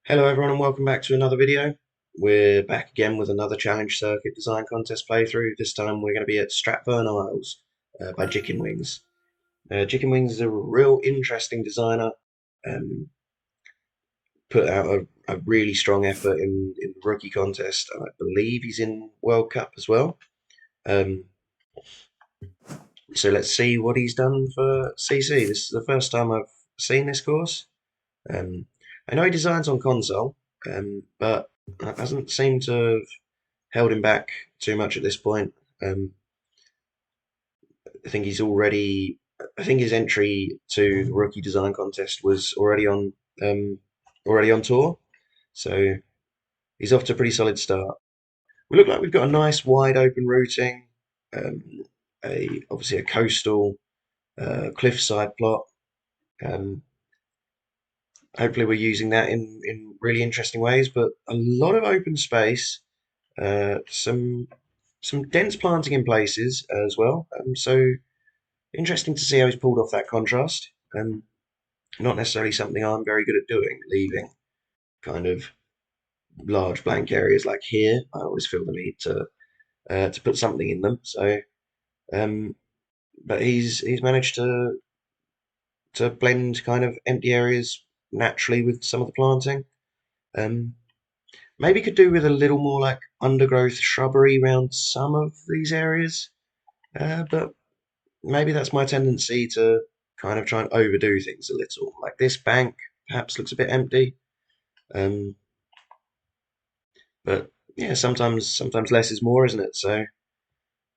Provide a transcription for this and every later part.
Hello everyone and welcome back to another video. We're back again with another challenge circuit design contest playthrough. This time we're going to be at Stratvern Isles by JickinWings. JickinWings is a real interesting designer. Um, Put out a really strong effort in the rookie contest, and I believe he's in World Cup as well. Um, so let's see what he's done for CC. This is the first time I've seen this course. Um, I know he designs on console, but that doesn't seem to have held him back too much at this point. Um, I think he's already. I think his entry to the rookie design contest was um, already on tour, so he's off to a pretty solid start. We look like we've got a nice wide open routing, um, a obviously a coastal cliffside plot. Um, Hopefully, we're using that in really interesting ways, but a lot of open space, some dense planting in places as well. So interesting to see how he's pulled off that contrast. Not necessarily something I'm very good at doing, leaving kind of large blank areas like here. I always feel the need to put something in them. So, um, but he's managed to blend kind of empty areas naturally with some of the planting. Um, Maybe could do with a little more like undergrowth shrubbery around some of these areas. But maybe that's my tendency to kind of try and overdo things a little. Like this bank perhaps looks a bit empty. Um, but yeah, sometimes less is more, isn't it? So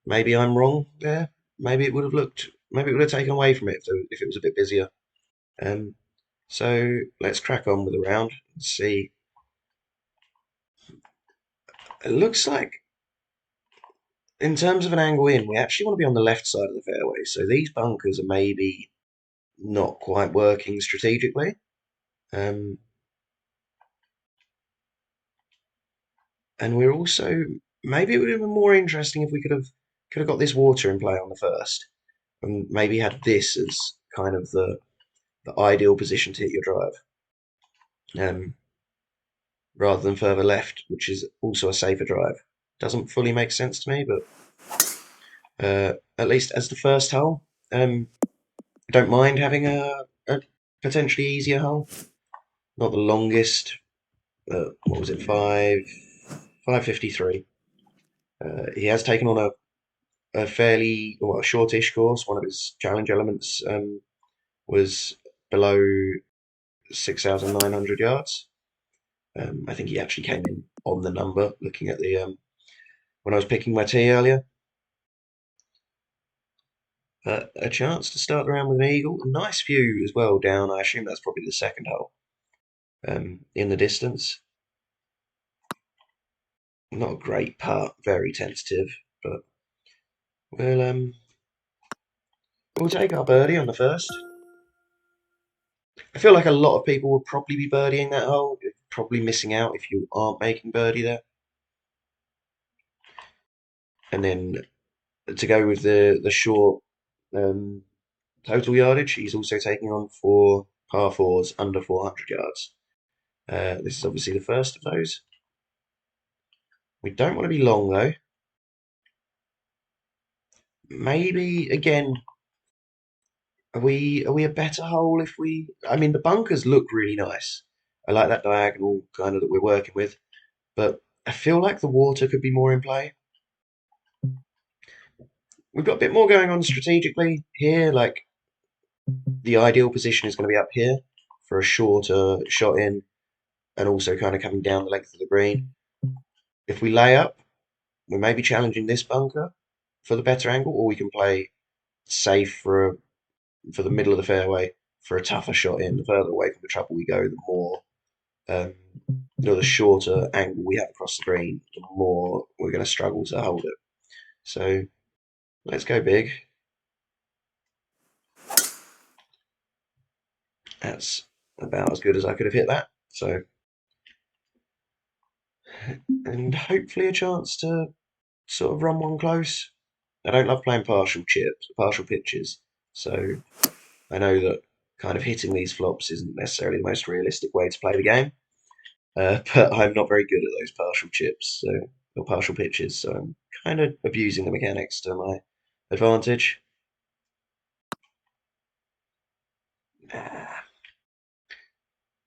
maybe I'm wrong there. Maybe it would have taken away from it if it was a bit busier. Um, so let's crack on with the round and see. It looks like in terms of an angle in, we actually want to be on the left side of the fairway. So these bunkers are maybe not quite working strategically. Um, and we're also maybe it would have been more interesting if we could have got this water in play on the first, and maybe had this as kind of the ideal position to hit your drive, rather than further left, which is also a safer drive. Doesn't fully make sense to me, but at least as the first hole, I don't mind having a potentially easier hole. Not the longest. What was it? 553. He has taken on a fairly a shortish course. One of his challenge elements was below 6,900 yards. I think he actually came in on the number. Looking at the when I was picking my tee earlier, a chance to start the round with an eagle. A nice view as well down. I assume that's probably the second hole in the distance. Not a great putt, very tentative, but we'll take our birdie on the first. I feel like a lot of people will probably be birdieing that hole. You're probably missing out if you aren't making birdie there. And then to go with the short um, total yardage, he's also taking on 4 par 4s under 400 yards. This is obviously the first of those. We don't want to be long though. Maybe again, are we a better hole if we? I mean, the bunkers look really nice. I like that diagonal kind of that we're working with, but I feel like the water could be more in play. We've got a bit more going on strategically here. Like the ideal position is going to be up here for a shorter shot in, and also kind of coming down the length of the green. If we lay up, we may be challenging this bunker for the better angle, or we can play safe for the middle of the fairway for a tougher shot in. The further away from the trouble we go, the more um, the shorter angle we have across the green, the more we're going to struggle to hold it. So let's go big. That's about as good as I could have hit that. So, and hopefully a chance to sort of run one close. I don't love playing partial pitches. So I know that kind of hitting these flops isn't necessarily the most realistic way to play the game. but I'm not very good at those partial chips, or partial pitches, so I'm kind of abusing the mechanics to my advantage. Ah,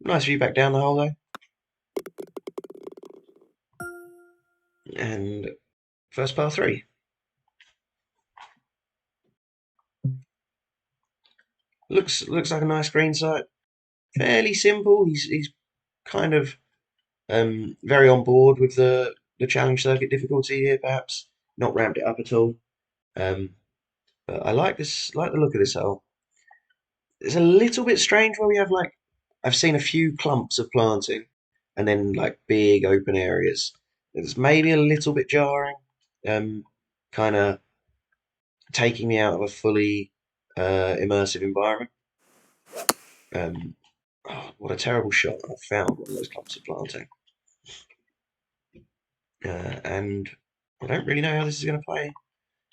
nice view back down the hole though, and first par three. Looks like a nice green site. Fairly simple. He's kind of very on board with the challenge circuit difficulty here. Perhaps not ramped it up at all. Um, but I like this. Like the look of this hole. It's a little bit strange where we have like I've seen a few clumps of planting and then like big open areas. It's maybe a little bit jarring. Kind of taking me out of a fully immersive environment. Um, what a terrible shot! I found one of those clumps of planting. And I don't really know how this is going to play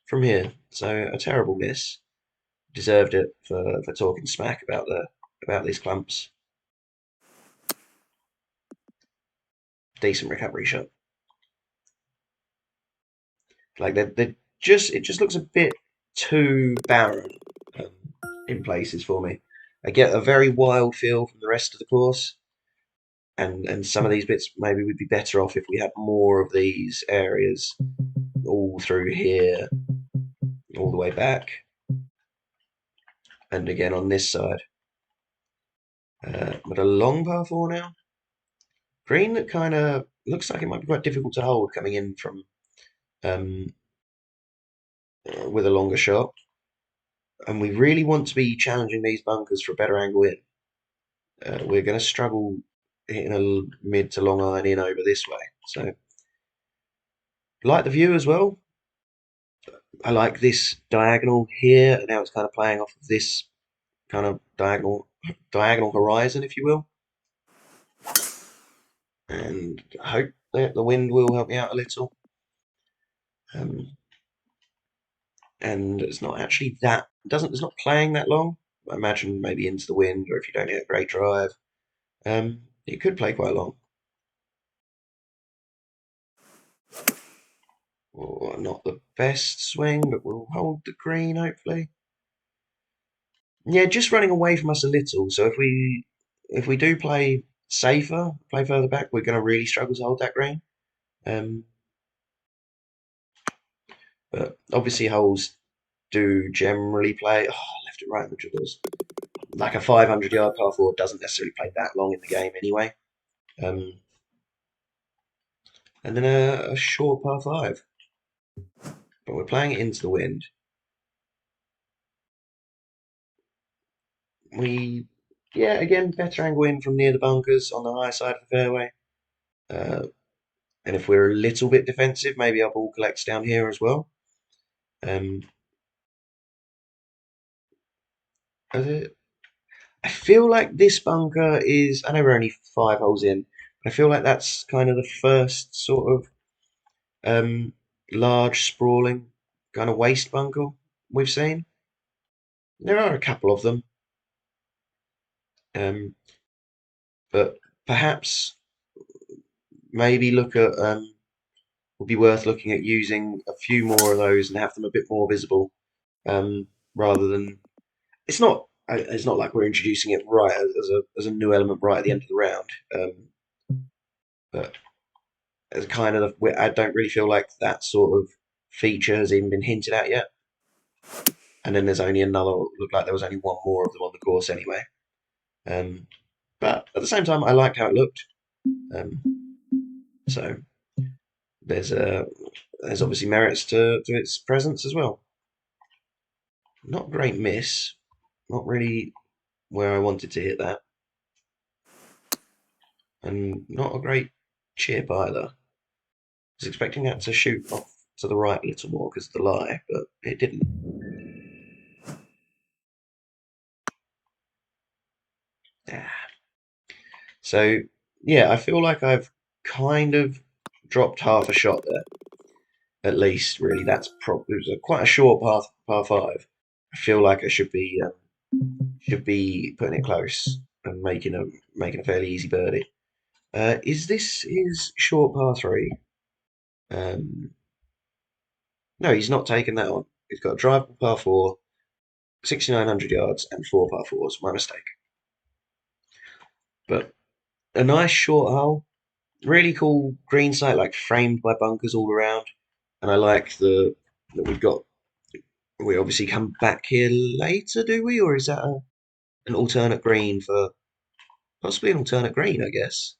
from here. So a terrible miss. Deserved it for talking smack about these clumps. Decent recovery shot. Like they just it just looks a bit too barren um, in places for me. I get a very wild feel from the rest of the course, and some of these bits maybe would be better off if we had more of these areas all through here, all the way back, and again on this side. But a long par four now. Green that kind of looks like it might be quite difficult to hold coming in from um, with a longer shot. And we really want to be challenging these bunkers for a better angle in. We're going to struggle hitting a mid to long iron in over this way. So, like the view as well. I like this diagonal here, and now it's kind of playing off of this kind of diagonal horizon, if you will. And I hope that the wind will help me out a little. Um, and it's not actually that it's not playing that long. I imagine maybe into the wind, or if you don't hit a great drive, it could play quite long. Or not the best swing, but we'll hold the green hopefully. Yeah, just running away from us a little. So if we do play safer, play further back, we're going to really struggle to hold that green. Um, but obviously holes do generally play. Oh, left it right in the dribbles. Like a 500-yard par four doesn't necessarily play that long in the game anyway. Um, and then a short par five, but we're playing it into the wind. Yeah, again, better angle in from near the bunkers on the high side of the fairway. Uh, and if we're a little bit defensive, maybe our ball collects down here as well. Um, I feel like this bunker is. I know we're only 5 holes in, but I feel like that's kind of the first sort of um, large, sprawling kind of waste bunker we've seen. There are a couple of them, um, but perhaps maybe look at would be worth looking at using a few more of those and have them a bit more visible, rather than it's not like we're introducing it right as a new element right at the end of the round, but as kind of I don't really feel like that sort of feature has even been hinted at yet. And then there's only another. Looked like there was only one more of them on the course anyway. Um, but at the same time, I liked how it looked. Um, so there's there's obviously merits to its presence as well. Not a great miss. Not really where I wanted to hit that, and not a great chip either. I was expecting that to shoot off to the right a little more because of the lie, but it didn't. Yeah. So yeah, I feel like I've kind of dropped half a shot there, at least. Really, that's probably it was quite a short par five. I feel like I should be putting it close and making a fairly easy birdie. Is this his short par three? Um, no, he's not taken that on. He's got a drivable par four, 6,900 yards, and four par fours. My mistake. But a nice short hole. Really cool green site, like framed by bunkers all around. And I like the that we've got. We obviously come back here later, do we? Or is that an alternate green for possibly an alternate green? I guess.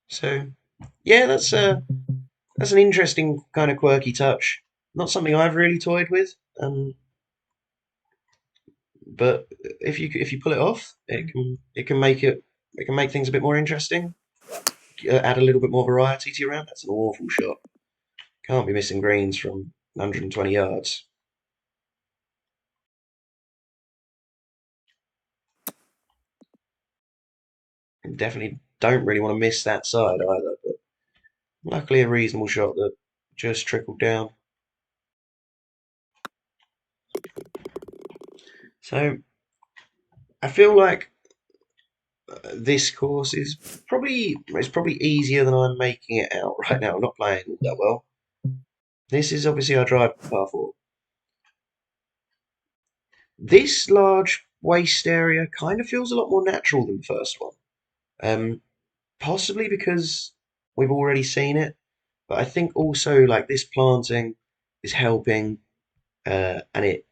So yeah, that's an interesting kind of quirky touch. Not something I've really toyed with, but if you pull it off, it can make things a bit more interesting. Add a little bit more variety to your round. That's an awful shot. Can't be missing greens from 120 yards. And definitely don't really want to miss that side either. But luckily, a reasonable shot that just trickled down. So I feel like this course is probably easier than I'm making it out right now. I'm not playing all that well. This is obviously our drive par four. This large waste area kind of feels a lot more natural than the first one. Um, Possibly because we've already seen it, but I think also like this planting is helping, and it.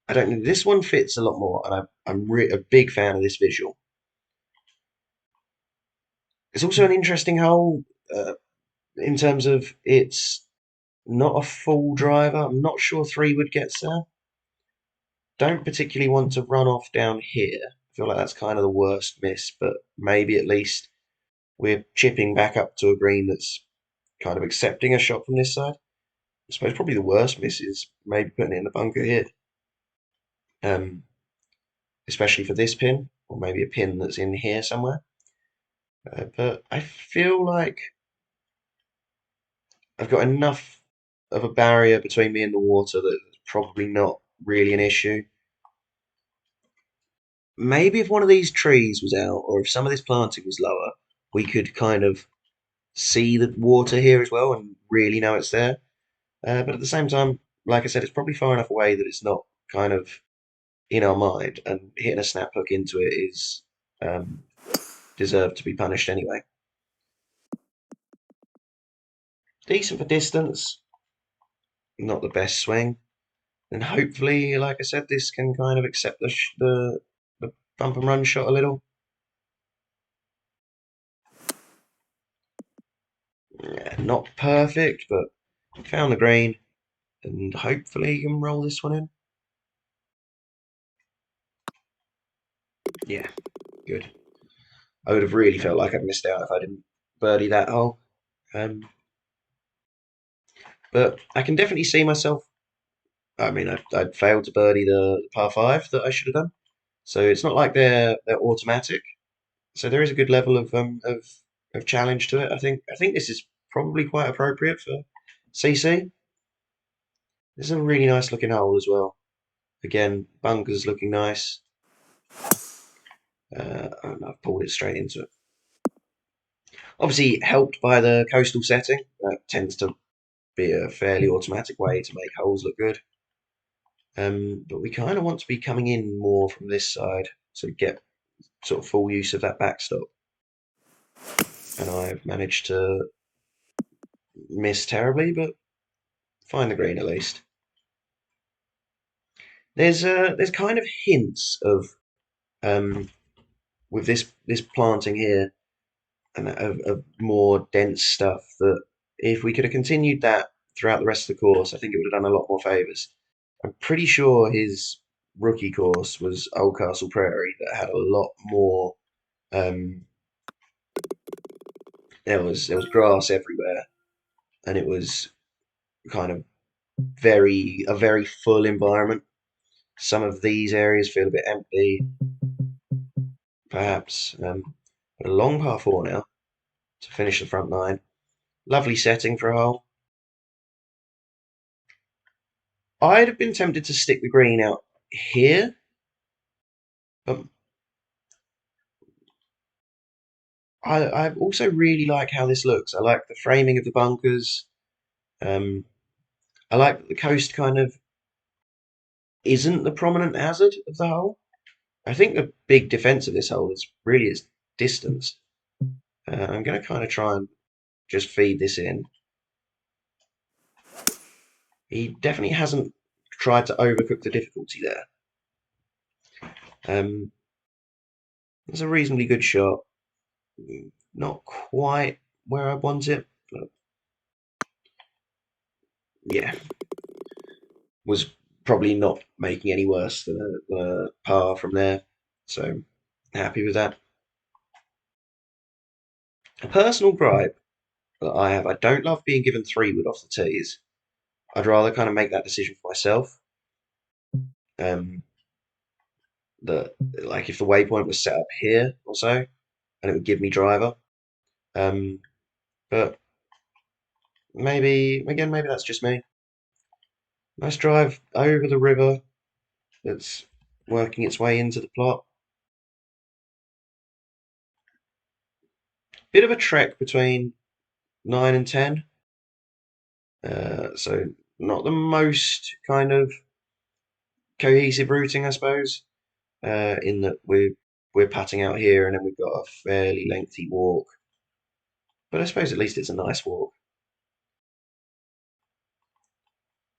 I don't know. This one fits a lot more, and I'm a big fan of this visual. It's also an interesting hole in terms of it's not a full driver. I'm not sure three wood gets there. Don't particularly want to run off down here. I feel like that's kind of the worst miss, but maybe at least we're chipping back up to a green that's kind of accepting a shot from this side. I suppose probably the worst miss is maybe putting it in the bunker here, um, especially for this pin, or maybe a pin that's in here somewhere. But I feel like I've got enough of a barrier between me and the water that it's probably not really an issue. Maybe if one of these trees was out, or if some of this planting was lower, we could kind of see the water here as well and really know it's there. But at the same time, like I said, it's probably far enough away that it's not kind of in our mind, and hitting a snap hook into it is um, deserved to be punished anyway. Decent for distance, not the best swing, and hopefully, like I said, this can kind of accept the bump and run shot a little. Yeah, not perfect, but found the green, and hopefully you can roll this one in. Yeah, good. I would have really felt like I'd missed out if I didn't birdie that hole. Um, but I can definitely see myself. I mean, I'd failed to birdie the par five that I should have done. So it's not like they're automatic. So there is a good level of challenge to it. I think this is probably quite appropriate for CC. This is a really nice looking hole as well. Again, bunkers looking nice. And I've pulled it straight into it. Obviously helped by the coastal setting. That tends to be a fairly automatic way to make holes look good. But we kind of want to be coming in more from this side to get sort of full use of that backstop. And I've managed to miss terribly, but find the green at least. There's kind of hints of um, with this planting here and of more dense stuff that if we could have continued that throughout the rest of the course, I think it would have done a lot more favours. I'm pretty sure his rookie course was Oldcastle Prairie that had a lot more. Um, there was grass everywhere, and it was kind of a very full environment. Some of these areas feel a bit empty, perhaps. But a long par four now to finish the front nine. Lovely setting for a hole. I'd have been tempted to stick the green out here, but I also really like how this looks. I like the framing of the bunkers. Um, I like that the coast kind of isn't the prominent hazard of the hull. I think the big defense of this hull is really its distance. I'm going to kind of try and just feed this in. He definitely hasn't tried to overcook the difficulty there. It's a reasonably good shot. Not quite where I want it, but yeah, was probably not making any worse than a par from there. So happy with that. A personal gripe that I have, I don't love being given 3 wood off the tees. I'd rather kind of make that decision for myself. Um, that like if the waypoint was set up here or so, and it would give me driver. Um, but maybe that's just me. Nice drive over the river that's working its way into the plot. Bit of a trek between 9 and 10. So not the most kind of cohesive routing, I suppose. In that we're patting out here and then we've got a fairly lengthy walk. But I suppose at least it's a nice walk.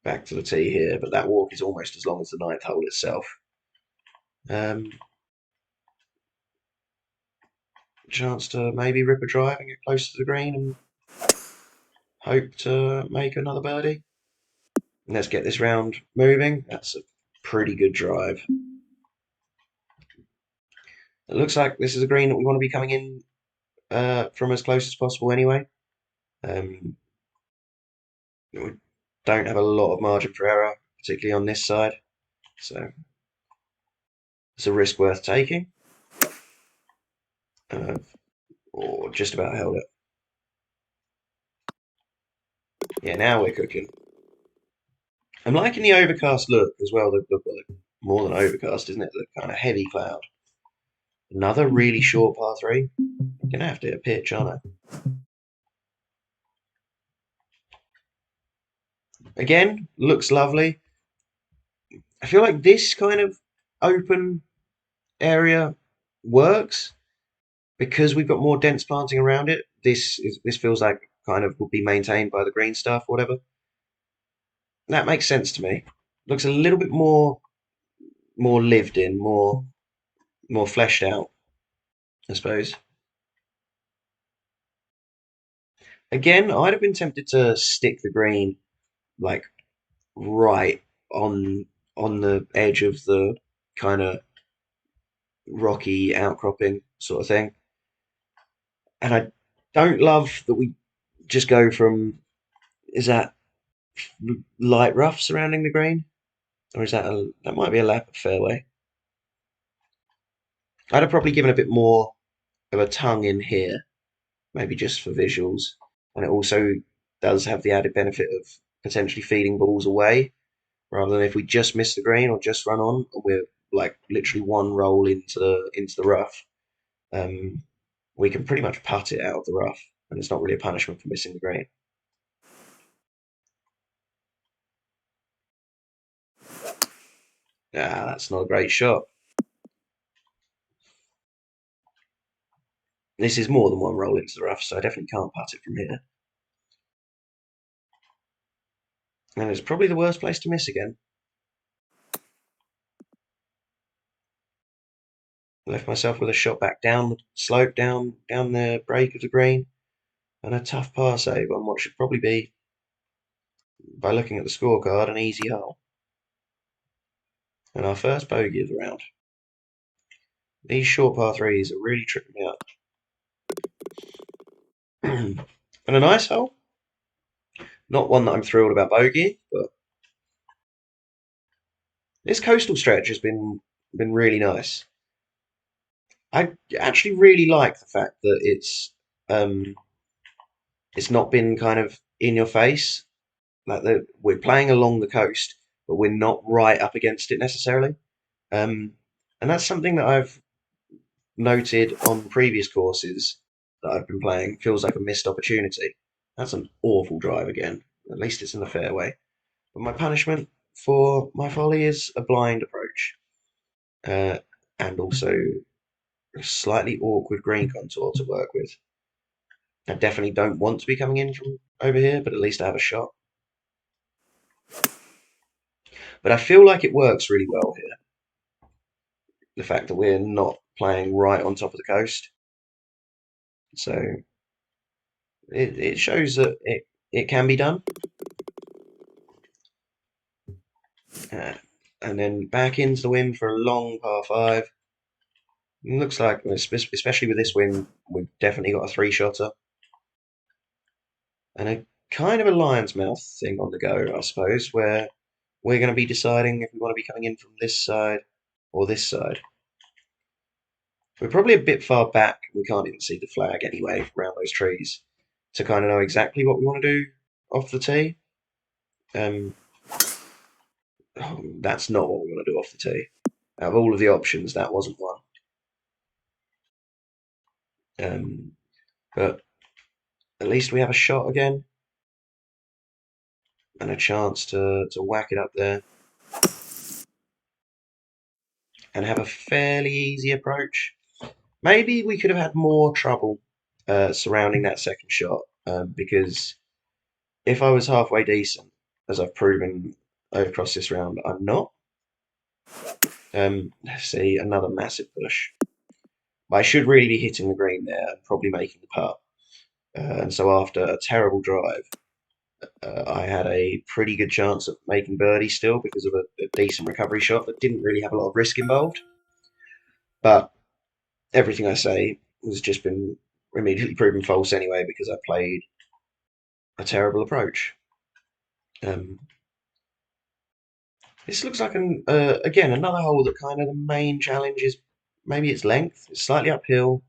Back to the tee here, but that walk is almost as long as the ninth hole itself. Chance to maybe rip a drive and get close to the green and hope to make another birdie. And let's get this round moving. That's a pretty good drive. It looks like this is a green that we want to be coming in from as close as possible anyway. We don't have a lot of margin for error, particularly on this side. So it's a risk worth taking. Or just about held it. Yeah, now we're cooking. I'm liking the overcast look as well. More than overcast, isn't it? The kind of heavy cloud. Another really short par 3. I'm going to have to hit a pitch, aren't I? Again, looks lovely. I feel like this kind of open area works because we've got more dense planting around it. This feels like kind of would be maintained by the green stuff, or whatever. That makes sense to me. Looks a little bit more lived in, more fleshed out, I suppose. Again, I'd have been tempted to stick the green like right on the edge of the kind of rocky outcropping sort of thing. And I don't love that we just go from, is that light rough surrounding the green? Or is that might be a lap of fairway. I'd have probably given a bit more of a tongue in here, maybe just for visuals. And it also does have the added benefit of potentially feeding balls away, rather than if we just miss the green or just run on, and we're like literally one roll into the rough. We can pretty much putt it out of the rough, and it's not really a punishment for missing the green. That's not a great shot. This is more than one roll into the rough, so I definitely can't putt it from here. And it's probably the worst place to miss again. Left myself with a shot back down the slope, down the break of the green, and a tough par save on what should probably be, by looking at the scorecard, an easy hole. And our first bogey of the round. These short par 3s are really tripping me up. And a nice hole. Not one that I'm thrilled about bogey, but this coastal stretch has been really nice. I actually really like the fact that it's not been kind of in your face. Like we're playing along the coast, but we're not right up against it necessarily. And that's something that I've noted on previous courses that I've been playing feels like a missed opportunity. That's an awful drive again. At least it's in the fairway. But my punishment for my folly is a blind approach, uh, and also a slightly awkward green contour to work with. I definitely don't want to be coming in from over here, but at least I have a shot. But I feel like it works really well here. The fact that we're not playing right on top of the coast. So it shows that it can be done. Uh, and then back into the wind for a long par five. It looks like, especially with this wind, we've definitely got a three-shotter. And a kind of a lion's mouth thing on the go, I suppose, where we're going to be deciding if we want to be coming in from this side or this side. We're probably a bit far back. We can't even see the flag anyway around those trees to kind of know exactly what we want to do off the tee. Um, that's not what we want to do off the tee. Out of all of the options, that wasn't one. But at least we have a shot again and a chance to whack it up there and have a fairly easy approach. Maybe we could have had more trouble surrounding that second shot because if I was halfway decent, as I've proven across this round, I'm not. Let's see, another massive push. I should really be hitting the green there and probably making the putt. And so after a terrible drive, I had a pretty good chance of making birdie still because of a decent recovery shot that didn't really have a lot of risk involved. But everything I say has just been immediately proven false anyway because I played a terrible approach. Um, this looks like again another hole that kind of the main challenge is maybe its length. It's slightly uphill.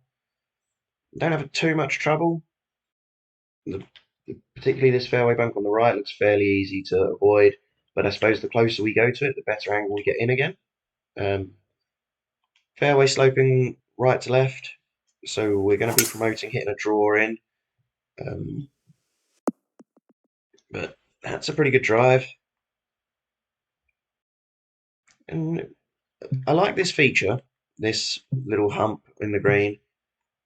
Don't have too much trouble. The, particularly this fairway bunk on the right looks fairly easy to avoid. But I suppose the closer we go to it, the better angle we get in again. Um, fairway sloping right to left, so we're going to be promoting hitting a draw in. Um, but that's a pretty good drive. And I like this feature, this little hump in the green,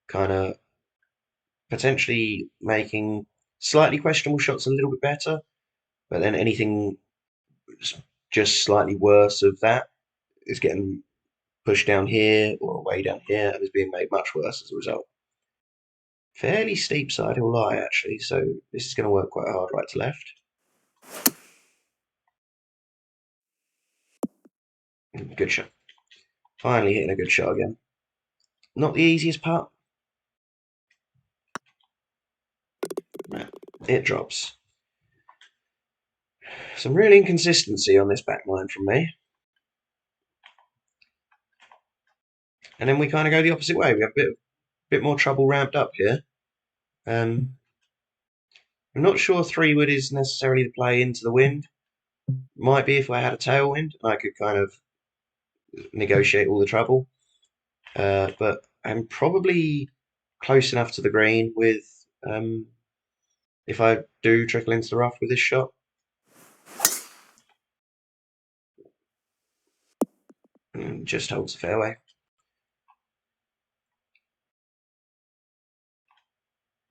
kind of potentially making slightly questionable shots a little bit better, but then anything just slightly worse of that is getting pushed down here or way down here and is being made much worse as a result. Fairly steep side hill lie actually, so this is going to work quite hard right to left. Good shot. Finally hitting a good shot again. Not the easiest putt. No, it drops. Some real inconsistency on this back nine from me. And then we kind of go the opposite way. We have a bit more trouble ramped up here. I'm not sure three wood is necessarily the play into the wind. Might be if I had a tailwind and I could kind of negotiate all the trouble. But I'm probably close enough to the green with if I do trickle into the rough with this shot. And just holds the fairway.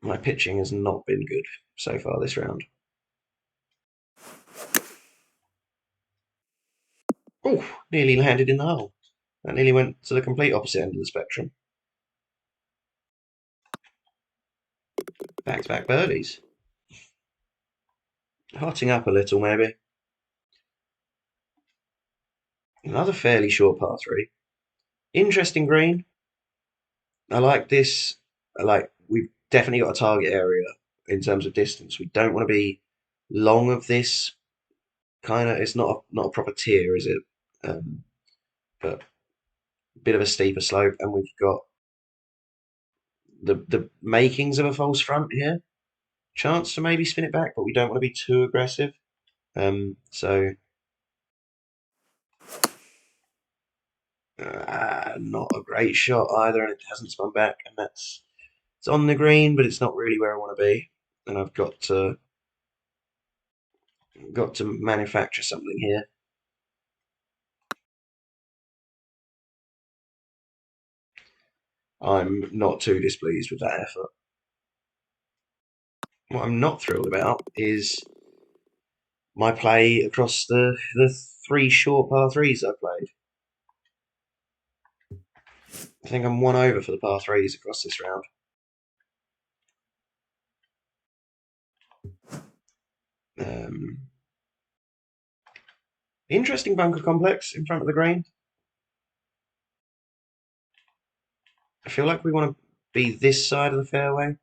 My pitching has not been good so far this round. Oh, nearly landed in the hole. That nearly went to the complete opposite end of the spectrum. Back-to-back birdies. Hotting up a little, maybe. Another fairly short par three. Interesting green. I like this. We've definitely got a target area in terms of distance. We don't want to be long of this kind of. It's not a proper tier, is it? But a bit of a steeper slope, and we've got the makings of a false front here. Chance to maybe spin it back, but we don't want to be too aggressive. So not a great shot either, and it hasn't spun back, and that's It's on the green, but it's not really where I want to be, and I've got to manufacture something here. I'm not too displeased with that effort. What I'm not thrilled about is my play across the three short par threes I played. I think I'm one over for the par threes across this round. Interesting bunker complex in front of the green. I feel like we want to be this side of the fairway.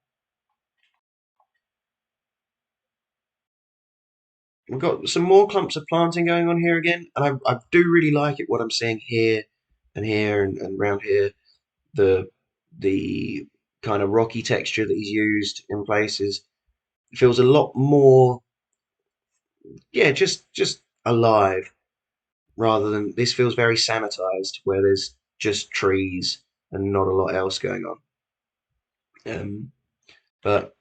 We've got some more clumps of planting going on here again, and I do really like it what I'm seeing here and round here. The kind of rocky texture that he's used in places feels a lot more, yeah, just alive, rather than this feels very sanitized where there's just trees and not a lot else going on. But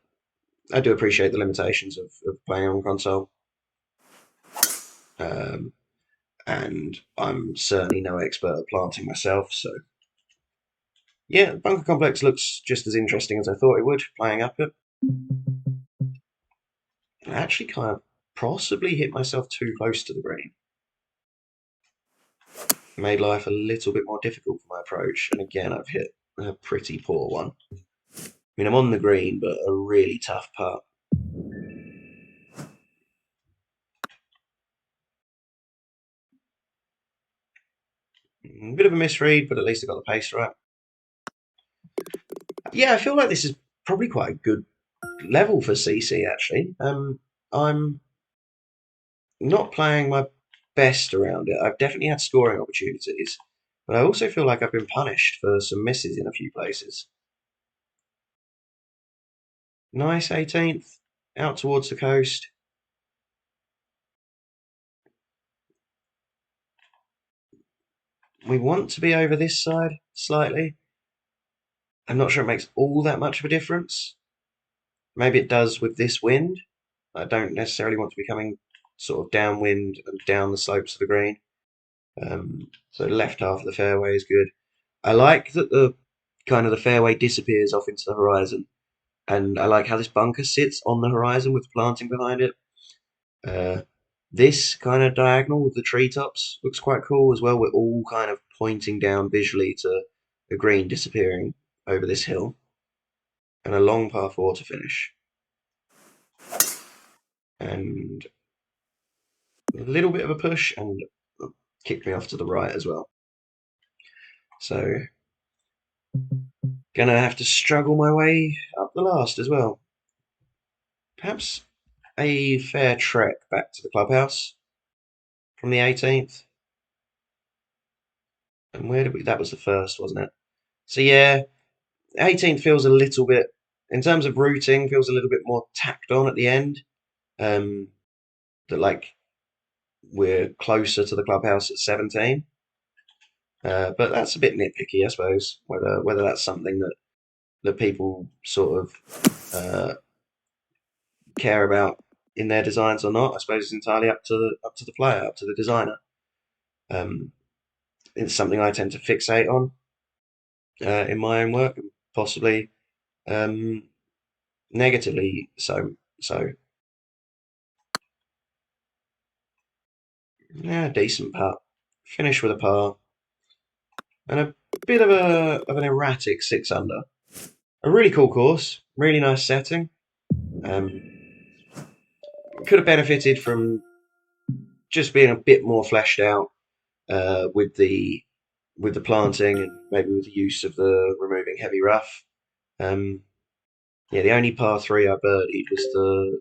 I do appreciate the limitations of playing on console. Um, and I'm certainly no expert at planting myself, so yeah, Bunker Complex looks just as interesting as I thought it would, playing up it. I actually kind of possibly hit myself too close to the green. Made life a little bit more difficult for my approach, and again I've hit a pretty poor one. I mean, I'm on the green, but a really tough putt. A bit of a misread, but at least I got the pace right. Yeah, I feel like this is probably quite a good level for CC, actually. I'm not playing my best around it. I've definitely had scoring opportunities, but I also feel like I've been punished for some misses in a few places. Nice 18th, out towards the coast. We want to be over this side slightly. I'm not sure it makes all that much of a difference. Maybe it does with this wind. I don't necessarily want to be coming sort of downwind and down the slopes of the green. So the left half of the fairway is good. I like that the kind of the fairway disappears off into the horizon, and I like how this bunker sits on the horizon with planting behind it. Uh, this kind of diagonal with the treetops looks quite cool as well. We're all kind of pointing down visually to the green disappearing over this hill, and a long par four to finish. And a little bit of a push and kicked me off to the right as well. So gonna have to struggle my way up the last as well. Perhaps a fair trek back to the clubhouse from the 18th. And where did we? That was the first, wasn't it? So yeah, 18th feels a little bit, in terms of routing, feels a little bit more tacked on at the end. That like we're closer to the clubhouse at 17. But that's a bit nitpicky, I suppose. Whether that's something that people sort of care about in their designs or not, I suppose it's entirely up to the player, up to the designer. It's something I tend to fixate on in my own work, and possibly negatively so. So yeah, decent putt. Finish with a par and a bit of an erratic 6 under. A really cool course, really nice setting. Um, could have benefited from just being a bit more fleshed out with the planting and maybe with the use of the removing heavy rough. Yeah, the only par three I birdied was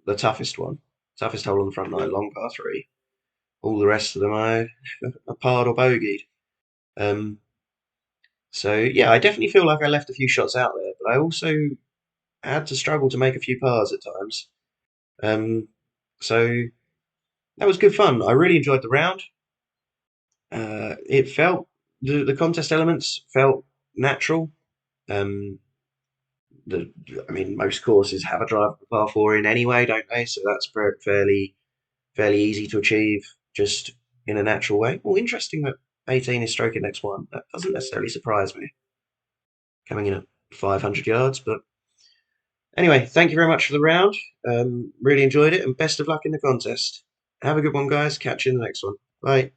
the toughest one, toughest hole on the front nine, long par three. All the rest of them I parred or bogeyed. Um, so yeah, I definitely feel like I left a few shots out there, but I also had to struggle to make a few pars at times. So that was good fun. I really enjoyed the round. It felt the contest elements felt natural. Um, the I mean, most courses have a drivable par four in anyway, don't they? So that's fairly easy to achieve just in a natural way. Well, interesting that 18 is stroking next one. That doesn't necessarily surprise me, coming in at 500 yards. But anyway, thank you very much for the round. Really enjoyed it, and best of luck in the contest. Have a good one, guys. Catch you in the next one. Bye.